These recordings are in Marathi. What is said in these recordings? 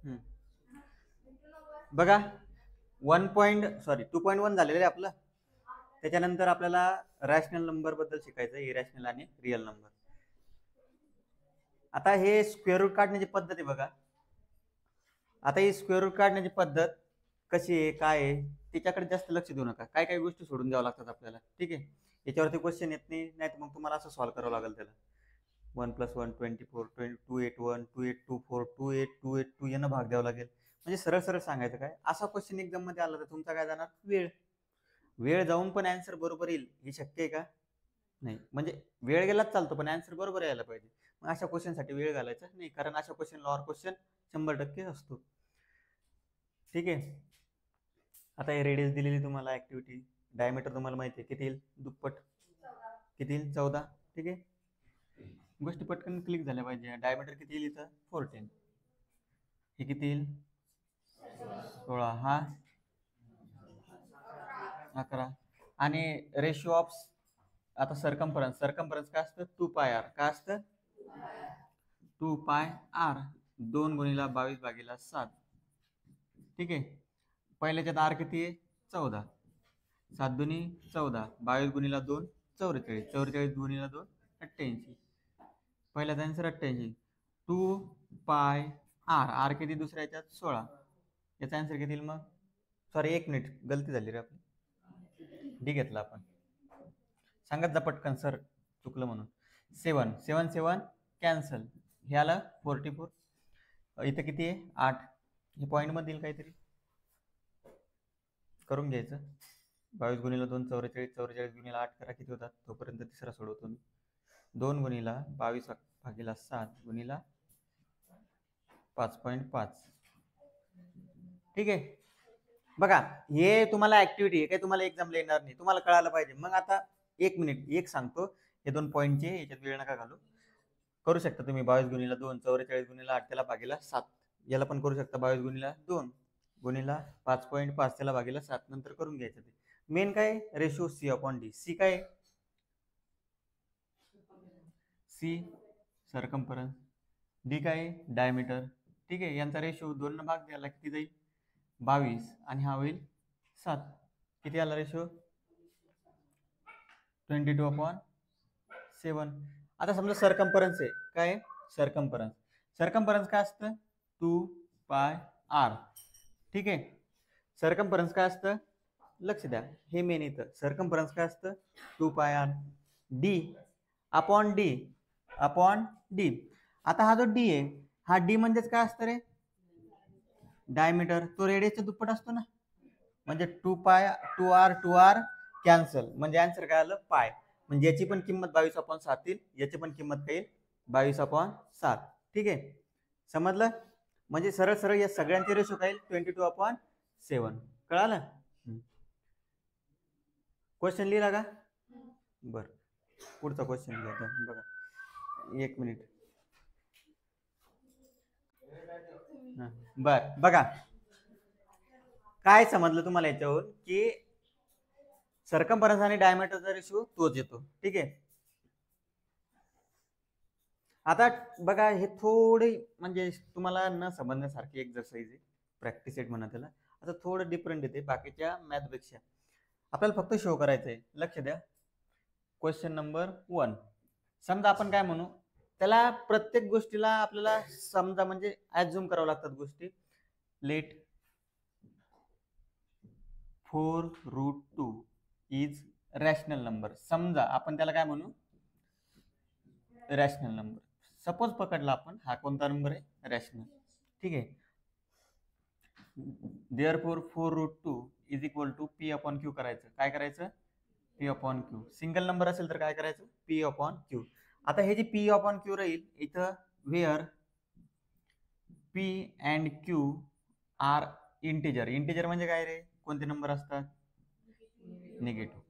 हम्म. बघा 2.1 झालेलं आहे आपलं. त्याच्यानंतर आपल्याला रॅशनल नंबर बद्दल शिकायचं, इरॅशनल आणि रिअल नंबर. आता हे स्क्वेअर रूट काढण्याची पद्धत आहे बघा. आता ही स्क्वेअर रूट काढण्याची पद्धत कशी आहे, काय आहे, त्याच्याकडे जास्त लक्ष देऊ नका. काय काय गोष्टी सोडून द्याव्या लागतात आपल्याला. ठीक आहे, याच्यावरती क्वेश्चन येत नाही, नाही तर मग तुम्हाला असं सॉल्व्ह करावं लागेल त्याला. 1+1 24, 281 2824 28282 यानं भाग द्यावा लागेल. म्हणजे सरळ सरळ सांगायचं काय, असा क्वेश्चन एक्झाम मध्ये आला तर तुमचा काय जाणार, वेळ. वेळ जाऊन पण आन्सर बरोबर येईल हे शक्य आहे का? नाही. म्हणजे वेळ गेलाच चालतो पण आन्सर बरोबर यायला पाहिजे. मग अशा क्वेश्चनसाठी वेळ घालायचा नाही, कारण अशा क्वेश्चन लॉर क्वेश्चन 100% असतो. ठीक आहे. आता हे रेडियस दिलेली तुम्हाला ऍक्टिव्हिटी. डायमीटर तुम्हाला माहिती आहे किती येईल, दुप्पट. किती येईल, 14. ठीक आहे, गोष्टी पटकन क्लिक झाल्या पाहिजे. डायमीटर किती येईल इथं, 14. हे किती येईल, 16. हा 11. आणि रेशिओ ऑफ आता सरकमफरन्स काय असतं, 2πr. काय असतं, 2πr. 2 × 22/7. ठीक आहे. पहिल्याच्यात आर किती आहे, 14. 7 दुनी 14. 22 × 2 44. 44 × 2 88. पहिल्याचा आन्सर 88. 2πr. आर किती दुसऱ्या याच्यात, 16. याचा आन्सर किती येईल मग, सॉरी 1 मिनिट गलती झाली रे आपली, डी घेतला आपण. सांगत जा पटकन सर चुकलं म्हणून. 7 7 7 कॅन्सल. हे आलं 44. इथं किती आहे, 8. हे पॉईंट मध्ये येईल काहीतरी, करून घ्यायचं. 22 × 2 44. 44 × 8 करा, किती होतात, तोपर्यंत तिसरा सोडवतो मी. 2 × 22/7 × 5.5. ठीक आहे. बघा हे तुम्हाला ऍक्टिव्हिटी आहे, काही तुम्हाला एक्झामला येणार नाही, तुम्हाला कळायला पाहिजे. मग आता 1 मिनिट एक सांगतो, हे 2 पॉईंटचे, याच्यात वेळ नका घालू. करू शकता तुम्ही 22 × 2 44 × 8 त्याला भागीला 7. याला पण करू शकता 22 × 2 × 5.5 त्याला भागीला 7. नंतर करून घ्यायचं. ते मेन काय, रेशो C/D. सी काय, सी सरकमफरन्स. डी काय, डायमीटर. ठीक आहे, यांचा रेशो 2 न भाग द्यायला किती जाईल, 22. आणि हा होईल 7. किती आला रेशो, 22/7. आता समजा सरकमफरन्स आहे, काय सरकमफरन्स. सरकमफरन्स काय असतं, 2πr. ठीक आहे. सरकमफरन्स काय असतं, लक्ष द्या, हे मेन इथं. सरकमफरन्स काय असतं, 2πr. D upon D. आता हा जो डी आहे, हा डी म्हणजेच काय असतं रे, डायमीटर. तो रेडियसच्या दुप्पट असतो ना, म्हणजे 2r कॅन्सल. म्हणजे आन्सर काय आलं, पाय. म्हणजे याची पण किंमत 22/7 येईल, याची पण किंमत काय येईल, 22/7. ठीक आहे, समजलं. म्हणजे सरळ सरळ या सगळ्यांचे रेशो काय येईल, 22/7. कळालं. क्वेश्चन लिहिला का, बर. पुढचा क्वेश्चन लिहा बघा. 1 मिनिट. बर बघा, काय समजलं तुम्हाला याच्यावर, की सरकमफरन्स आणि डायमीटरचा रेशो तोच येतो. ठीक आहे. आता बघा हे थोडे म्हणजे तुम्हाला न समजण्यासारखी एक्सरसाइज आहे, प्रॅक्टिस सेट म्हणा त्याला. आता थोडं डिफरंट येते बाकीच्या मॅथपेक्षा. आपल्याला फक्त शो करायचं आहे, लक्ष द्या. Question number 1. समजा आपण काय म्हणू, त्याला प्रत्येक गोष्टीला आपल्याला समजा म्हणजे ऍझ्युम करावं लागतात गोष्टी. Let 4√2 is rational number. समजा आपण त्याला काय म्हणू, रॅशनल नंबर. सपोज पकडला आपण, हा कोणता नंबर आहे, रॅशनल. ठीक आहे. Therefore 4√2 is equal to P/Q करायचं. काय करायचं, P/Q. सिंगल नंबर असेल तर काय करायचं, P/Q. आता हे जे P/Q राहील इथं, where P and Q are integer. Integer म्हणजे काय रे, कोणते नंबर असतात, निगेटिव्ह.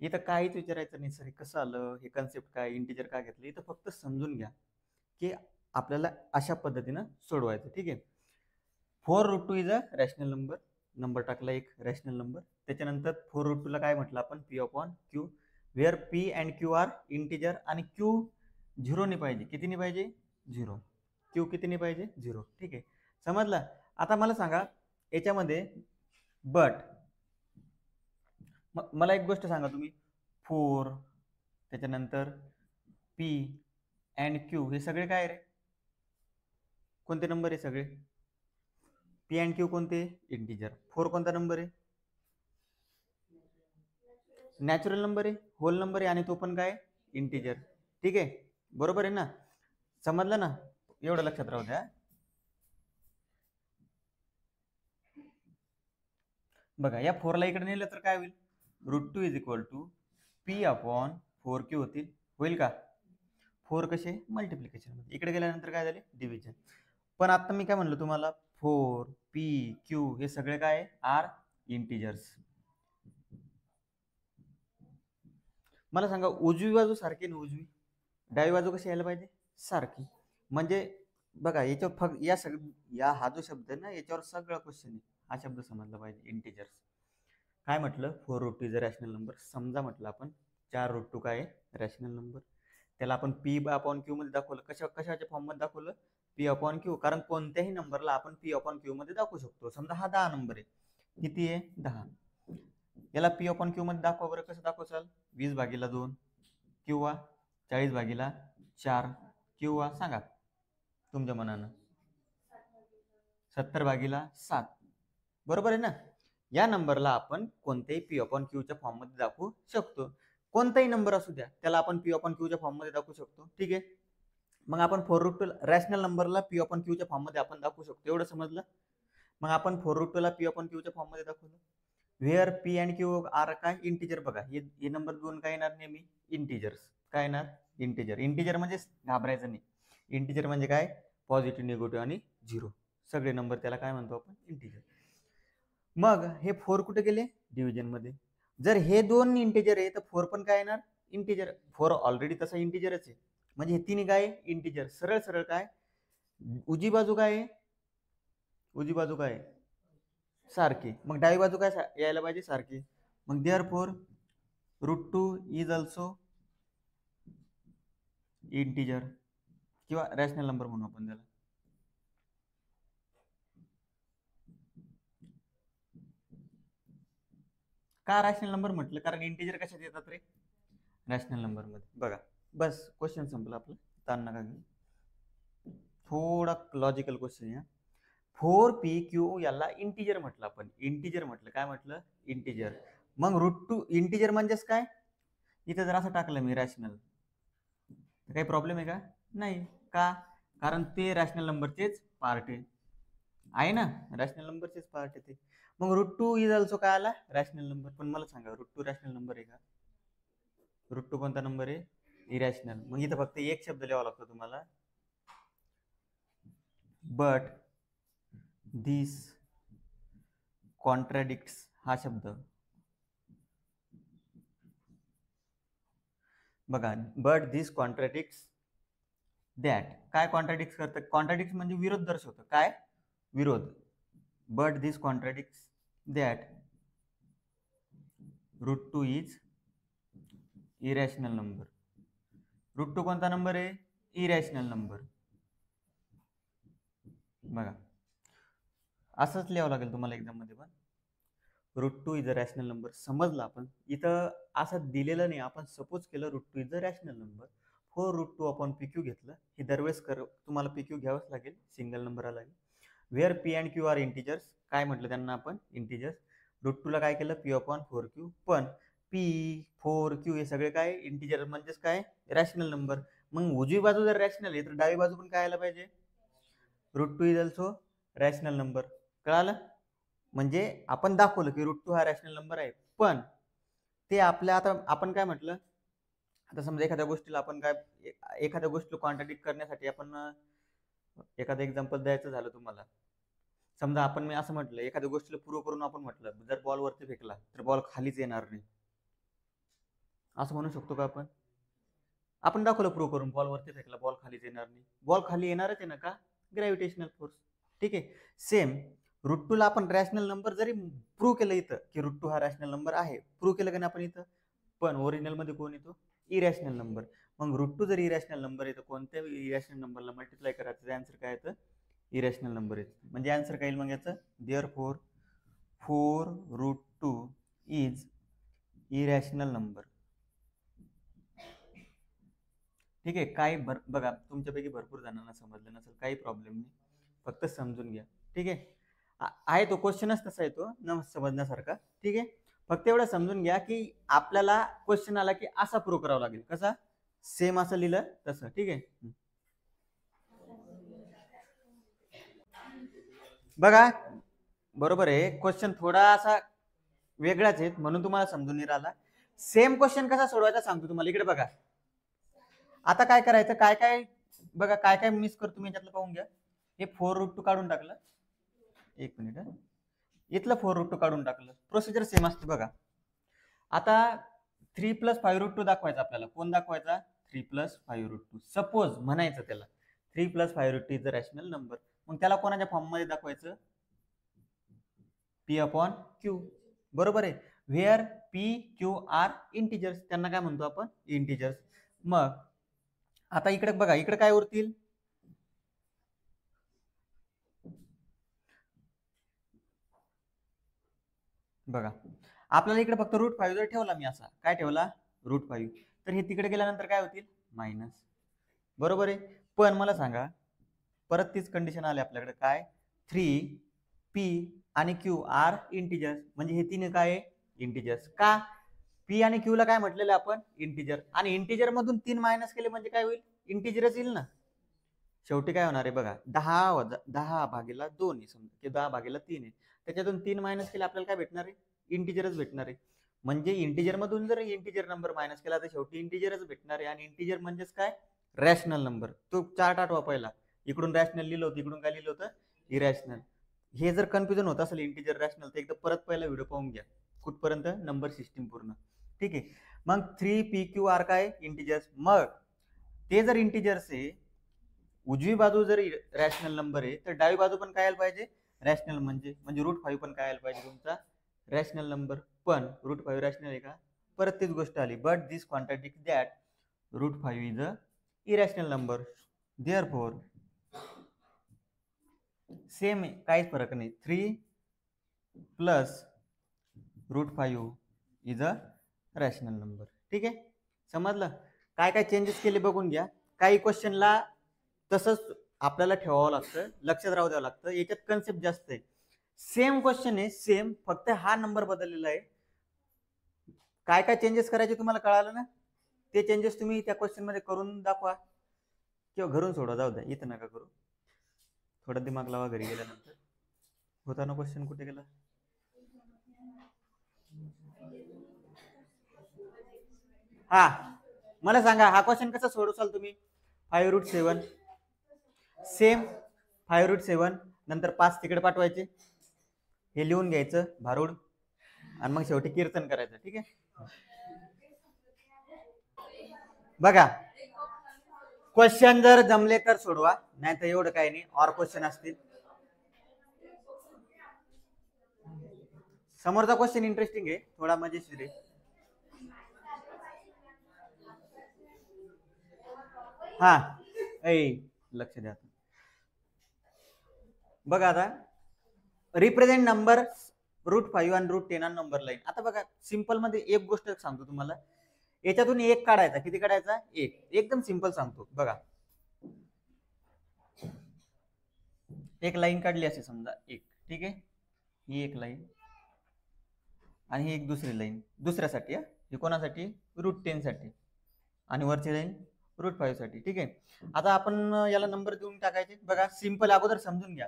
इथं काहीच विचारायचं नाही सर, हे कसं आलं, हे कन्सेप्ट काय, इंटिजर काय घेतलं. इथं फक्त समजून घ्या की आपल्याला अशा पद्धतीनं सोडवायचं. ठीक आहे. 4√2 is a rational number. Number टाकला एक, रॅशनल नंबर. त्याच्यानंतर 4√2 ला काय म्हटलं आपण, P/Q. Where P and Q are integer. आणि Q 0 नाही पाहिजे. किती नाही पाहिजे, 0. Q किती नाही पाहिजे, 0. ठीक आहे. समजलं? आता मला सांगा याच्यामध्ये बट मला एक गोष्ट सांगा तुम्ही, 4 त्याच्यानंतर पी अँड क्यू हे सगळे काय रे, कोणते नंबर आहे सगळे? पी अँड क्यू कोणते? इंटिजर. 4 कोणता नंबर आहे? नॅचरल नंबर आहे, होल नंबर आहे, आणि तो पण काय? इंटिजर. ठीक आहे, बरोबर आहे ना? समजलं ना? एवढं लक्षात राहू द्या. बघा या 4 ला इकडे नेलं तर काय होईल? √2 is equal to P upon 4Q होतील. होईल का? 4 कसे? मल्टिप्लिकेशन मध्ये. इकडे गेल्यानंतर काय झाले? डिव्हिजन. पण आता मी काय म्हणलं तुम्हाला, 4 पी क्यू हे सगळे काय आर इंटिजर्स. मला सांगा उजवी बाजू सारखी ना, उजवी डावी बाजू कशी यायला पाहिजे? सारखी. म्हणजे बघा याच्यावर फक्त या हा जो शब्द आहे ना, याच्यावर सगळं क्वेश्चन आहे. हा शब्द समजला पाहिजे, इंटिजर्स. काय म्हटलं? 4√2 इज अ रॅशनल नंबर. समजा म्हटलं आपण 4√2 काय आहे? Rational number. त्याला आपण पी अपॉन क्यू मध्ये दाखवलं. कशाच्या फॉर्म मध्ये दाखवलं? P upon Q. कारण कोणत्याही नंबरला आपण पी अपॉन क्यू मध्ये दाखवू शकतो. समजा हा 10 नंबर आहे. किती आहे? 10. याला पी अपॉन क्यू मध्ये दाखवा बरं. कसं दाखवचाल? 20/2 किंवा 40/4 किंवा सांगा तुमच्या मनानं 70/7. बरोबर आहे ना? या नंबरला आपण कोणत्याही पी अपॉन क्यूच्या फॉर्म मध्ये दाखवू शकतो. कोणताही नंबर असू द्या त्याला आपण पी अपॉन क्यूच्या फॉर्म मध्ये दाखवू शकतो. ठीक आहे, मग आपण 4√2 रॅशनल नंबरला पी अपॉन क्यूच्या फॉर्म मध्ये आपण दाखवू शकतो. एवढं समजलं? मग आपण 4√2 ला पी अपॉन क्यूच्या फॉर्म मध्ये दाखवलं. Where P and Q are काय? इंटिजर. बघा हे नंबर 2 काय येणार? नेहमी इंटिजर्स. काय येणार? इंटिजर. इंटिजर म्हणजे घाबरायचं नाही. इंटिजर म्हणजे काय? पॉझिटिव्ह, निगेटिव्ह आणि 0 सगळे नंबर त्याला काय म्हणतो आपण? इंटिजर. मग हे 4 कुठे गेले? डिव्हिजन मध्ये. जर हे 2 इंटिजर आहे तर 4 पण काय येणार? इंटिजर. 4 ऑलरेडी तसा इंटिजरच आहे. म्हणजे हे तिन्ही काय? इंटिजर. सरळ सरळ काय? उजवी बाजू काय आहे? उजवी बाजू काय? सारखी. मग डावी बाजू काय यायला पाहिजे? सारखी. मग देअरफॉर √2 इज ऑल्सो इंटिजर किंवा रॅशनल नंबर म्हणू आपण त्याला. का रॅशनल नंबर म्हटलं? कारण इंटिजर कशात येतात रे? रॅशनल नंबर मध्ये. बघा बस क्वेश्चन संपला आपलं, ताण नका घेऊ. थोडा लॉजिकल क्वेश्चन आहे. 4PQ याला इंटिजर म्हटलं आपण. इंटिजर म्हटलं. काय म्हटलं? इंटिजर. मग √2 इंटिजर म्हणजेच काय? इथे जर असं टाकलं मी रॅशनल, काही प्रॉब्लेम आहे का? नाही. का? कारण ते रॅशनल नंबरचेच पार्ट आहे ना, रॅशनल नंबरचेच पार्ट आहे ते. मग √2 इज ऑल्सो काय आला? Rational number. पण मला सांगा √2 रॅशनल नंबर आहे का? √2 कोणता नंबर आहे? इरॅशनल. मग इथं फक्त एक शब्द लिहावा लागतो तुम्हाला, बट दिस कॉन्ट्रॅडिक्ट्स. हा शब्द बघा, बट दिस कॉन्ट्रॅडिक्ट्स दॅट. काय कॉन्ट्रॅडिक्ट करतं? कॉन्ट्रॅडिक्ट म्हणजे विरोध दर्शवतं. काय? विरोध. But this contradicts that √2 is irrational number. √2 कोणता नंबर आहे? Irrational number. बघा असंच लिहावं लागेल तुम्हाला एक्झाम मध्ये पण. √2 इज अ रॅशनल नंबर. समजलं आपण? इथं असं दिलेलं नाही, आपण सपोज केलं √2 इज अ रॅशनल नंबर. 4√2 आपण PQ घेतलं. हे दरवेळेस तुम्हाला PQ घ्यावंच लागेल, सिंगल नंबर आला. Where P and Q are integers. काय म्हटलं त्यांना आपण? इंटिजर्स. √2 ला काय केलं? P/4Q. पण P 4Q हे सगळे काय? इंटिजर. म्हणजेच काय? Rational number. मग उजवी बाजू जर रॅशनल आहे तर डावी बाजू पण काय आला पाहिजे? √2 इज ऑल्सो रॅशनल नंबर. कळालं? म्हणजे आपण दाखवलं की √2 हा रॅशनल नंबर आहे. पण ते आपल्या, आता आपण काय म्हटलं, आता समजा एखाद्या गोष्टीला आपण काय, एखाद्या गोष्टीला कॉन्ट्रॅडिक्ट करण्यासाठी आपण एखादं एक्झाम्पल द्यायचं झालं तुम्हाला, समजा आपण मी असं म्हटलं, एखाद्या गोष्टीला प्रूव्ह करून आपण म्हटलं जर बॉल वरती फेकला तर बॉल खालीच येणार नाही, असं म्हणू शकतो का आपण? आपण दाखवलं प्रूव्ह करून, बॉल वरती फेकला बॉल खालीच येणार नाही. बॉल खाली येणारच आहे ना, का? Gravitational force. ठीक आहे. सेम √2 ला आपण रॅशनल नंबर जरी प्रूव्ह केलं इथं की √2 हा रॅशनल नंबर आहे, प्रूव्ह केलं का नाही आपण इथं, पण ओरिजिनल मध्ये कोण येतो? Irrational number. मग √2 जर इरॅशनल नंबर आहे तर कोणत्या इरॅशनल नंबरला मल्टिप्लाय करायचं? आन्सर काय येतं? इरॅशनल नंबर आहे. म्हणजे आन्सर काय येईल मग याचं, देअरफॉर 4√2 इज इरॅशनल नंबर. ठीक आहे. काय बघा तुमच्यापैकी भरपूर जणांना समजलं नसेल, काही प्रॉब्लेम नाही, फक्त समजून घ्या. ठीक आहे. आहे तो क्वेश्चनच तसा आहे तो न समजण्यासारखा. ठीक आहे. फक्त एवढं समजून घ्या की आपल्याला क्वेश्चन आला की असा प्रूव्ह करावा लागेल. कसा, सेम असं लिहिलं तसं. ठीक आहे. बघा बरोबर आहे, क्वेश्चन थोडासा वेगळाच आहे म्हणून तुम्हाला समजून नाही राहिला. सेम क्वेश्चन कसा सोडवायचा सांगतो तुम्हाला. इकडे बघा, आता काय करायचं, काय काय बघा, काय काय मिस करतो मी याच्यातलं पाहून घ्या. हे 4√2 काढून टाकलं, एक मिनिट, इथलं 4√2 काढून टाकलं. प्रोसिजर सेम असते बघा. आता 3 + 5√2 दाखवायचा आपल्याला. कोण दाखवायचा, 3 + 5√2. सपोज म्हणायचं त्याला 3 + 5√2 इज अ रॅशनल नंबर. मग त्याला कोणाच्या फॉर्म मध्ये दाखवायचं, P/Q. बरोबर आहे. Where P, Q are integers. त्यांना काय म्हणतो आपण, इंटिजर्स. मग आता इकडे बघा, इकडे काय उरतील, बघा आपल्याला इकडे फक्त √5 जर ठेवला मी, असा काय ठेवला, √5, तर हे तिकडे गेल्यानंतर काय होतील, मायनस. बरोबर आहे. पण मला सांगा, परत तीच कंडिशन आली आपल्याकडे, काय, 3P आणि Q आर इंटिजर्स. म्हणजे हे तीन काय, इंटिजर्स. का, P आणि Q ला काय म्हटलेलं आपण, इंटिजर. आणि इंटिजर मधून 3 मायनस केले म्हणजे काय होईल, इंटिजरच येईल ना. शेवटी काय होणार आहे बघा, 10/2 आहे समजा, की 10/3 आहे. त्याच्यातून 3 मायनस केले आपल्याला काय भेटणार आहे, इंटिजरच भेटणार आहे. म्हणजे इंटिजर मधून जर इंटिजर नंबर मायनस केला तर शेवटी इंटिजरच भेटणार आहे. आणि इंटिजर म्हणजेच काय, रॅशनल नंबर. तो चार्ट आठवा पहिला, इकडून रॅशनल लिहिलं होतं, इकडून काय लिहिलं होतं, इरॅशनल. हे जर कन्फ्युजन होत असेल इंटिजर रॅशनल, तर एकदा परत पहिला व्हिडिओ पाहून घ्या, कुठपर्यंत, नंबर सिस्टीम पूर्ण. ठीक आहे. मग 3PQR काय, इंटिजर्स. मग ते जर इंटिजर्स आहे, उजवी बाजू जर रॅशनल नंबर आहे, तर डावी बाजू पण काय आलं पाहिजे, रॅशनल. म्हणजे √5 पण काय आलं पाहिजे तुमचा, रॅशनल नंबर. पण √5 रॅशनल आहे का, परत तीच गोष्ट आली. But this contradict that √5 is a irrational number. Therefore same आहे, काहीच फरक नाही. 3 + √5 इज अ रॅशनल नंबर. ठीक आहे, समजलं. काय काय चेंजेस केले बघून घ्या. काही क्वेश्चनला तसंच आपल्याला ठेवावं लागतं, लक्षात राहू द्यावं लागतं. याच्यात कन्सेप्ट जास्त आहे. सेम क्वेश्चन आहे, सेम, फक्त हा नंबर बदललेला आहे. काय काय चेंजेस करायचे तुम्हाला कळालं ना. ते चेंजेस तुम्ही त्या क्वेश्चन मध्ये करून दाखवा किंवा घरून सोडवा. जाऊ द्या, इथं नका करू. थोडा दिमाग लावा घरी गेल्यानंतर. होता ना क्वेश्चन, कुठे गेला, हा मला सांगा, हा क्वेश्चन कसा सोडवसाल तुम्ही. 5√7 सेम, 5√7 नंतर 5 तिकडे पाठवायचे, हे लिहून घ्यायचं भारूड, आणि मग शेवटी कीर्तन करायचं. ठीक आहे. बघा क्वेश्चन जर जमले तर सोडवा, नाही तर एवढं काही नाही. और क्वेश्चन असतील, समोरचा क्वेश्चन इंटरेस्टिंग आहे, थोडा मजेशीर आहे. हा लक्ष द्या. बघा आता, रिप्रेझेंट नंबर √5 आणि √10 नंबर लाईन. आता बघा सिंपल मध्ये एक गोष्ट सांगतो तुम्हाला, याच्यातून एक काढायचा. किती काढायचा, एक. एकदम सिंपल सांगतो बघा. एक लाईन काढली असे समजा, एक. ठीक आहे, ही एक लाईन आणि ही एक दुसरी लाईन दुसऱ्यासाठी. हे कोणासाठी, √10 साठी. आणि वरची लाईन √5 साठी. ठीक आहे. आता आपण याला नंबर देऊन टाकायचे. बघा सिंपल, अगोदर समजून घ्या.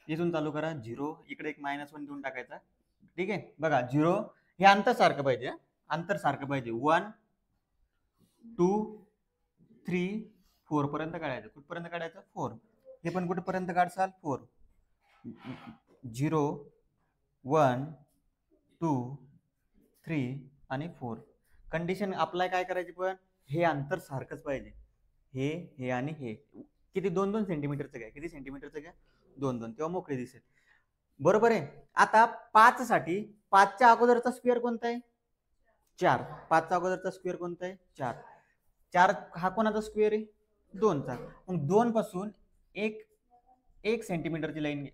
इथून चालू करा, 0, इकडे एक -1 देऊन टाकायचा. ठीक आहे. बघा 0 हे अंतर सारखं पाहिजे, अंतर सारखं पाहिजे. 1 2 3 4 पर्यंत काढायचं. कुठपर्यंत काढायचं, 4. हे पण कुठपर्यंत काढसाल, 4. 0 1 2 3 आणि 4. कंडिशन अप्लाय काय करायची, पण हे अंतर सारखंच पाहिजे. हे आणि हे किती, 2-2 सेंटीमीटरचं घ्या. किती सेंटीमीटरचं घ्या, 2-2, तेव्हा मोकळे दिसेल. बरोबर आहे. आता 5 साठी 5च्या अगोदरचा स्क्वेअर कोणता आहे, 4. 5चा अगोदरचा स्क्वेअर कोणता आहे, 4. 4 हा कोणाचा स्क्वेअर आहे, 2चा. मग 2 पासून एक 1 सेंटीमीटरची लाईन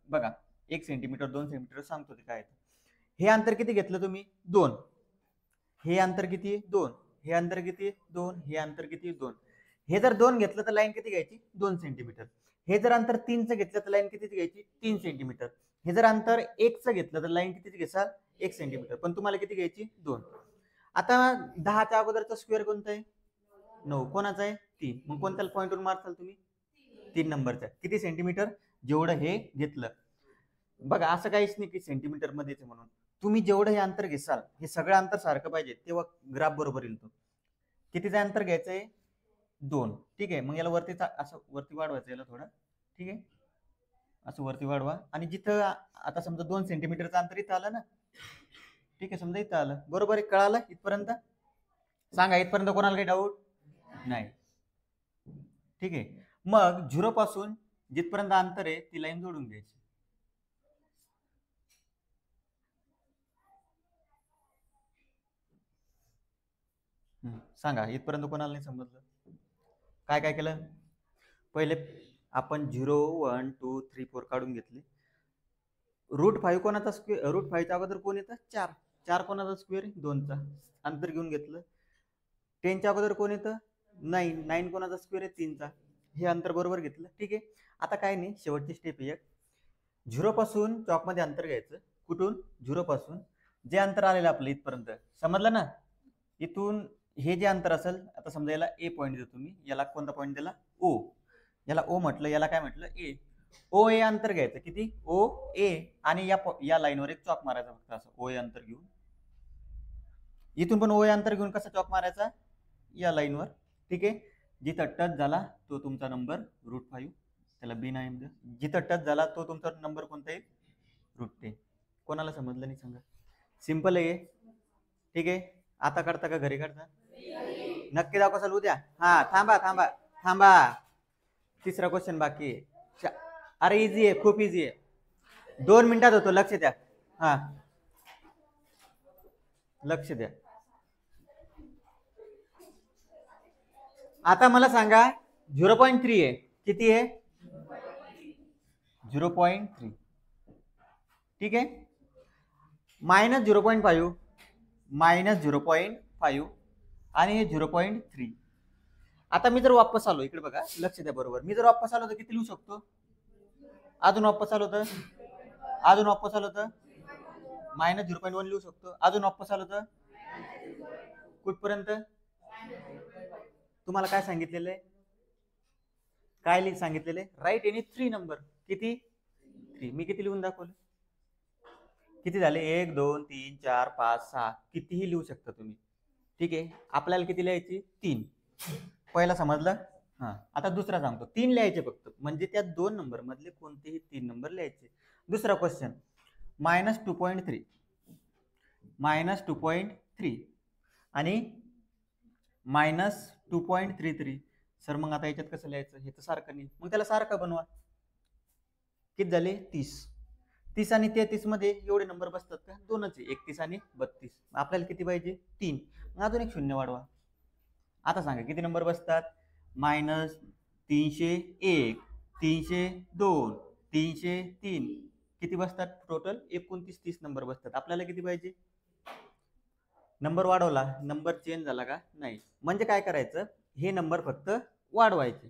बघा, 1 सेंटीमीटर 2 सेंटीमीटर सांगतो ते काय. हे अंतर किती घेतलं तुम्ही? 2. हे अंतर किती? 2. हे अंतर किती? 2. हे अंतर किती? 2. हे जर 2 घेतलं तर लाईन किती घ्यायची? 2 सेंटीमीटर. हे जर अंतर 3चं घेतलं तर लाईन किती घ्यायची? 3 सेंटीमीटर. हे जर अंतर 1चं घेतलं तर लाईन किती घ्यायचा? 1 सेंटीमीटर. पण तुम्हाला किती घ्यायची? 2. आता 10च्या अगोदरचा स्क्वेअर कोणता आहे? 9. कोणाचा आहे? 3. मग कोणत्या पॉईंटवरून मारताल तुम्ही? 3 नंबरचा. किती सेंटीमीटर? जेवढं हे घेतलं. बघा असं काहीच नाही की सेंटीमीटर मध्येच म्हणून. तुम्ही जेवढं हे अंतर घेसाल, हे सगळं अंतर सारखं पाहिजे, तेव्हा ग्राफ बरोबर येईल. तो कितीचं अंतर घ्यायचंय? 2. ठीक आहे. मग याला वरती असं वरती वाढवायचं, याला थोडं. ठीक आहे, असं वरती वाढवा. आणि जिथं आता समजा 2 सेंटीमीटरचं अंतर इथं आलं ना, ठीक आहे, समजा इथं आलं, बरोबर आहे. कळालं इथपर्यंत? सांगा, इथपर्यंत कोणाला काही डाऊट नाही? ठीक आहे. मग 0 पासून जिथपर्यंत अंतर आहे ती लाईन जोडून घ्यायची. सांगा, इथपर्यंत कोणाला नाही समजलं? काय काय केलं? पहिले आपण 0 1 2 3 4 काढून घेतले. √5 कोणाचा स्क्वेअर? √5च्या अगोदर कोण येतं? 4. 4 कोणाचा स्क्वेअर? 2चा. अंतर घेऊन घेतलं. 10च्या अगोदर कोण येतं? 9. 9 कोणाचा स्क्वेअर आहे? 3चा. हे अंतर बरोबर घेतलं. ठीक आहे. आता काय नाही, शेवटची स्टेप आहे. 0 पासून चॉकमध्ये अंतर घ्यायचं. कुठून? 0 पासून जे अंतर आलेलं आपलं इथपर्यंत, समजलं ना? इथून हे जे अंतर असेल, आता समजा याला ए पॉईंट देतो मी. याला कोणता पॉईंट दिला? ओ. याला ओ म्हटलं, याला काय म्हटलं? ए. ओ ए अंतर घ्यायचं. किती? ओ ए. आणि या लाईनवर एक चॉक मारायचा फक्त, असं ओ ए अंतर घेऊन. इथून पण ओ ए अंतर घेऊन कसा चॉक मारायचा? या लाईनवर. ठीक आहे. जिथं टच झाला तो तुमचा नंबर √5. त्याला बी नाही. जिथं टच झाला तो तुमचा नंबर कोणता आहे? √10. कोणाला समजलं नाही सांगा? सिंपल आहे. ठीक आहे. आता करता का घरी करता? नक्की दाखवाल उद्या? हा, थांबा थांबा थांबा, तिसरा क्वेश्चन बाकी आहे. अरे इझी आहे, खूप इझी आहे. 2 मिनिटात होतो, लक्ष द्या. हा, लक्ष द्या. आता मला सांगा, 0.3 आहे. किती आहे? 0.3. ठीक आहे. -0.5 -0.5 आणि हे 0.3. आता मी जर वापस आलो इकडे, बघा लक्ष द्या बरोबर. मी जर वापस आलो तर किती लिहू शकतो? अजून वापस आलो तर -0.1 लिहू शकतो. अजून वापस आलो तर कुठपर्यंत? तुम्हाला काय सांगितलेलं आहे? काय सांगितलेलं आहे? Write any 3 number. किती? 3. मी किती लिहून दाखवलं? किती झाले? 1 2 3 4 5 6. कितीही लिहू शकता तुम्ही. ठीक आहे. आपल्याला किती लिहायची? 3. पहिला समजलं? हा. आता दुसरा सांगतो. 3 लिहायचे फक्त, म्हणजे त्या 2 नंबर मधले कोणतेही 3 नंबर लिहायचे. दुसरा क्वेश्चन, -2.3 -2.3 आणि -2.33. सर मग आता याच्यात कसं लिहायचं? हे तर सारखं नाही. मग त्याला सारखं बनवा. किती झाले? 30. 30 आणि 33 मध्ये एवढे नंबर बसतात का? 2च आहे. 31 आणि 32. आपल्याला किती पाहिजे? 3. मग अजून एक 0 वाढवा. आता सांगा किती नंबर बसतात? -301 302 303. किती बसतात टोटल? 29 30 नंबर बसतात. आपल्याला किती पाहिजे? नंबर वाढवला, नंबर चेंज झाला का? नाही. म्हणजे काय करायचं? हे नंबर फक्त वाढवायचे.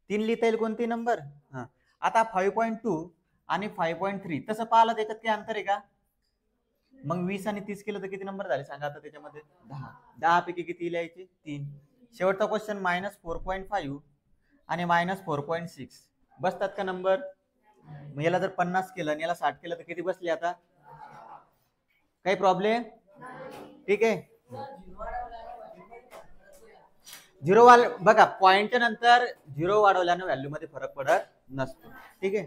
3 लिहिता येईल कोणते नंबर? हा. आता 5.2 आणि 5.3 तसं पाहिलं त्याच्यात काही अंतर आहे का? मग 20 आणि 30 केलं तर किती नंबर झाले सांगा आता त्याच्यामध्ये? 10. 10 पैकी किती लिहायचे? 3. शेवटचा क्वेश्चन, -4.5 आणि -4.6. बसतात का नंबर? मग याला जर 50 केलं आणि याला 60 केलं तर किती बसले आता? काही प्रॉब्लेम? ठीक आहे. 0 बघा, पॉइंटच्या नंतर 0 वाढवल्यानं व्हॅल्यू मध्ये फरक पडत नसतो. ठीक आहे.